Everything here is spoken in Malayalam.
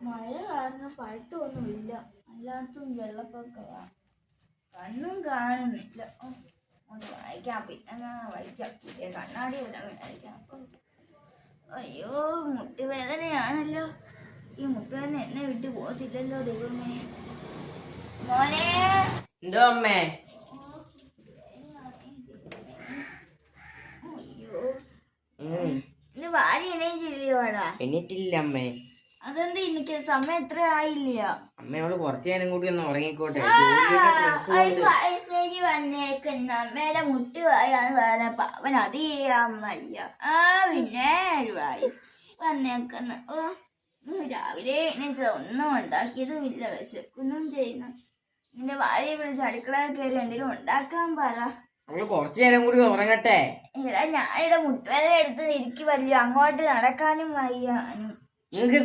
മഴ കാരണം പഴുത്തൊന്നുമില്ല, എല്ലായിടത്തും വെള്ളപ്പൊക്കമാണ്. കണ്ണും കാണുന്നില്ല. ഒന്ന് വായിക്കാം, പിന്നെ വായിക്കാം. പുതിയ കണ്ണാടി വായിക്കാം. അയ്യോ, മുട്ടുവേദനയാണല്ലോ. ഈ മുട്ടുവേദന എന്നെ വിട്ടു പോകത്തില്ലല്ലോ ദൈവമേ. മോനെ. എന്തോ അമ്മേ? അയ്യോ, ഇന്ന് ഭാര്യ എണീം ചെയ്യോടാ? എണീറ്റില്ല അമ്മേ. അതെന്താ എനിക്ക് സമയം എത്ര ആയില്ല? അമ്മയോട് കുറച്ചു നേരം കൂടി ഒന്ന് ഉറങ്ങിക്കോട്ടെ. ഐശ്വര്യ വന്നേക്കുന്ന അമ്മയുടെ മുട്ടുവായാന്ന് പറഞ്ഞപ്പ അവൻ അത് ചെയ്യാൻ വയ്യ. പിന്നെ വന്നേക്കുന്ന രാവിലെ എണീച്ച ഒന്നും ഉണ്ടാക്കിയതും ഇല്ല, വിശക്കൊന്നും ചെയ്യുന്നു. നിന്റെ ഭാര്യയെ വിളിച്ച് അടുക്കളയിൽ കയറി എന്തെങ്കിലും ഉണ്ടാക്കാൻ പറ. കുറച്ചു നേരം കൂടി ഉറങ്ങട്ടെ. എടാ, ഞാൻ ഇവിടെ മുട്ടുവേദന എടുത്ത് ഇരിക്കുവല്ലോ, അങ്ങോട്ട് നടക്കാനും വയ്യാനും. നിങ്ങൾക്ക്